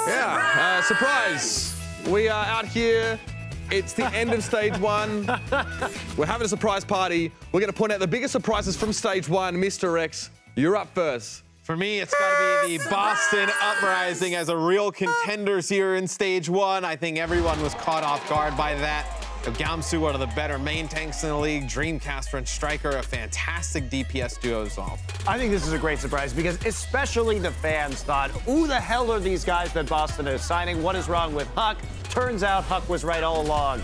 Yeah, surprise. We are out here. It's the end of stage one. We're having a surprise party. We're going to point out the biggest surprises from stage one. Mr. X, you're up first. For me, it's got to be the Boston Uprising as a real contenders here in stage one. I think everyone was caught off guard by that. Gamsu, one of the better main tanks in the league. Dreamcast French Striker, a fantastic DPS duo as well. I think this is a great surprise because especially the fans thought, who the hell are these guys that Boston is signing? What is wrong with Huck? Turns out Huck was right all along.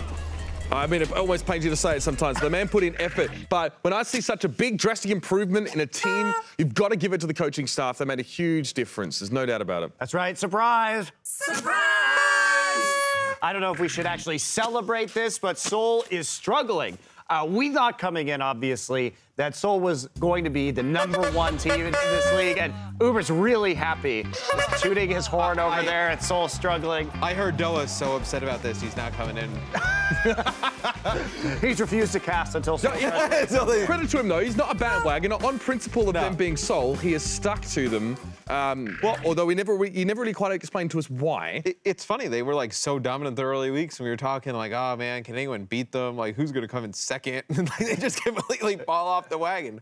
I mean, it almost pains you to say it sometimes. The man put in effort, but when I see such a big, drastic improvement in a team, you've got to give it to the coaching staff. They made a huge difference. There's no doubt about it. That's right. Surprise! Surprise! I don't know if we should actually celebrate this, but Seoul is struggling. We thought coming in, obviously, that Seoul was going to be the #1 team in this league, and Uber's really happy. Just tooting his horn over there at Seoul struggling. I heard Doa's so upset about this, he's not coming in. He's refused to cast until Seoul. Credit to him, though. He's not a bandwagon. On principle of them being Seoul, he has stuck to them. Well, although he never really quite explained to us why. It's funny, they were like so dominant the early weeks, and we were talking like, oh man, can anyone beat them? Like, who's gonna come in second? And like, they just completely fall off the wagon.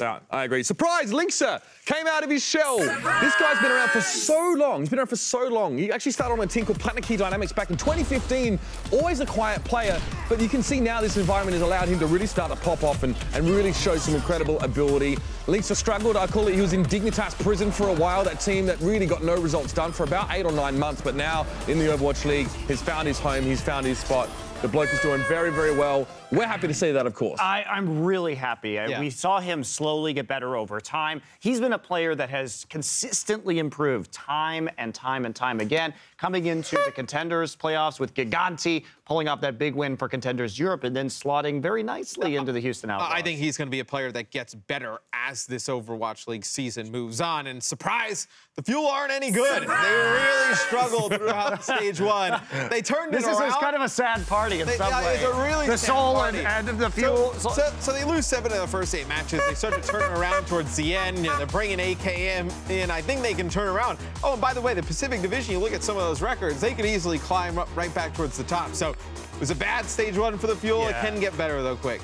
Yeah, I agree. Surprise, Linksa came out of his shell. This guy's been around for so long. He's been around for so long. He actually started on a team called Platinum Key Dynamics back in 2015. Always a quiet player, but you can see now this environment has allowed him to really start to pop off and really show some incredible ability. Linksa struggled. I call it, he was in Dignitas prison for a while, that team that really got no results done for about 8 or 9 months, but now in the Overwatch League, he's found his home, he's found his spot. The bloke is doing very, very well. We're happy to see that, of course. I'm really happy. Yeah. We saw him slowly get better over time. He's been a player that has consistently improved time and time and time again, coming into the Contenders playoffs with Giganti, pulling off that big win for Contenders Europe, and then slotting very nicely into the Houston Outlaws. I think he's going to be a player that gets better as this Overwatch League season moves on. And surprise, the Fuel aren't any good. Surprise! They really struggled throughout stage one. They turned it around. This is kind of a sad party in some way. It's a really the sad Soul party. And the Fuel. So they lose 7 of the first 8 matches. They start to turn around towards the end. You know, they're bringing AKM in. I think they can turn around. Oh, and by the way, the Pacific Division, you look at some of those records, they could easily climb up right back towards the top. So it was a bad stage one for the Fuel. Yeah. It can get better, though, quick.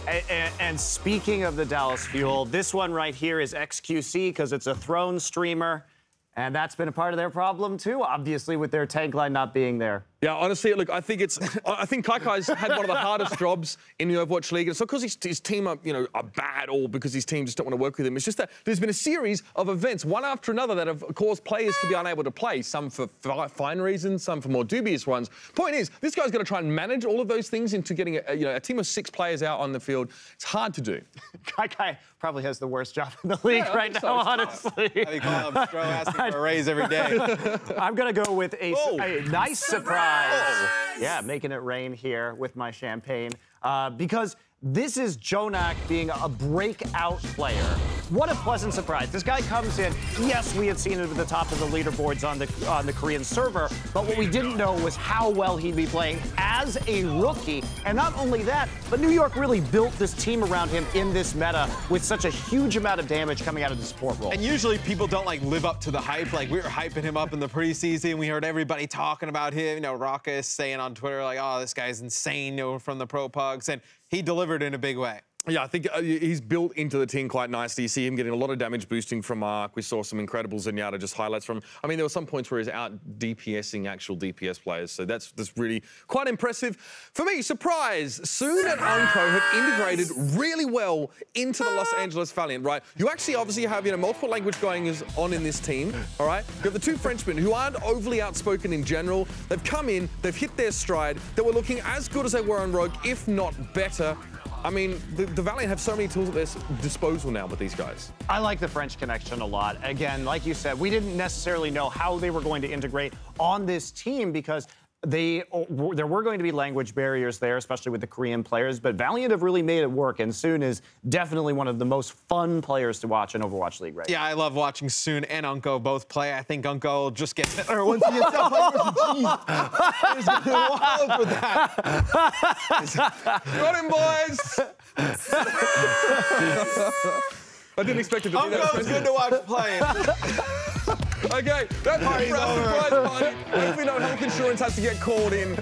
And speaking of the Dallas Fuel, this one right here is XQC because it's a Throne streamer. And that's been a part of their problem, too, obviously, with their tank line not being there. Yeah, honestly, look, I think Kaikai's had one of the hardest jobs in the Overwatch League. And it's not because his team are bad or because his team just don't want to work with him. It's just that there's been a series of events, one after another, that have caused players to be unable to play, some for fine reasons, some for more dubious ones. Point is, this guy's got to try and manage all of those things into getting a team of 6 players out on the field. It's hard to do. Kaikai probably has the worst job in the league right now, honestly. I think call him Stro asking for a raise every day. I'm going to go with a nice surprise. Surprise! Yeah, making it rain here with my champagne. Because this is Jonak being a breakout player. What a pleasant surprise. This guy comes in. Yes, we had seen him at the top of the leaderboards on the Korean server, but what we didn't know was how well he'd be playing as a rookie. And not only that, but New York really built this team around him in this meta with such a huge amount of damage coming out of the support role. And usually people don't live up to the hype. Like, we were hyping him up in the preseason. We heard everybody talking about him. Raucus saying on Twitter, like, oh, this guy's insane, from the Pro Pugs. And he delivered in a big way. Yeah, I think he's built into the team quite nicely. You see him getting a lot of damage boosting from Mark. We saw some incredible Zenyatta just highlights from. I mean, there were some points where he's out DPSing actual DPS players, so that's really quite impressive. For me, surprise, Soon and Unco have integrated really well into the Los Angeles Valiant, right? You actually obviously have multiple language going on in this team, all right? You have the 2 Frenchmen who aren't overly outspoken in general. They've come in, they've hit their stride. They were looking as good as they were on Rogue, if not better. I mean, the Valiant have so many tools at their disposal now with these guys. I like the French connection a lot. Again, like you said, we didn't necessarily know how they were going to integrate on this team because there were going to be language barriers there, especially with the Korean players, but Valiant have really made it work, and Soon is definitely one of the most fun players to watch in Overwatch League right now. Yeah, I love watching Soon and Unco both play. I think Unco just gets better once he gets up on Jeez. He's going to wallow for that. Got him, boys! I didn't expect it to be that. Unco's good to watch playing. Okay, that's the surprise party. insurance has to get called in.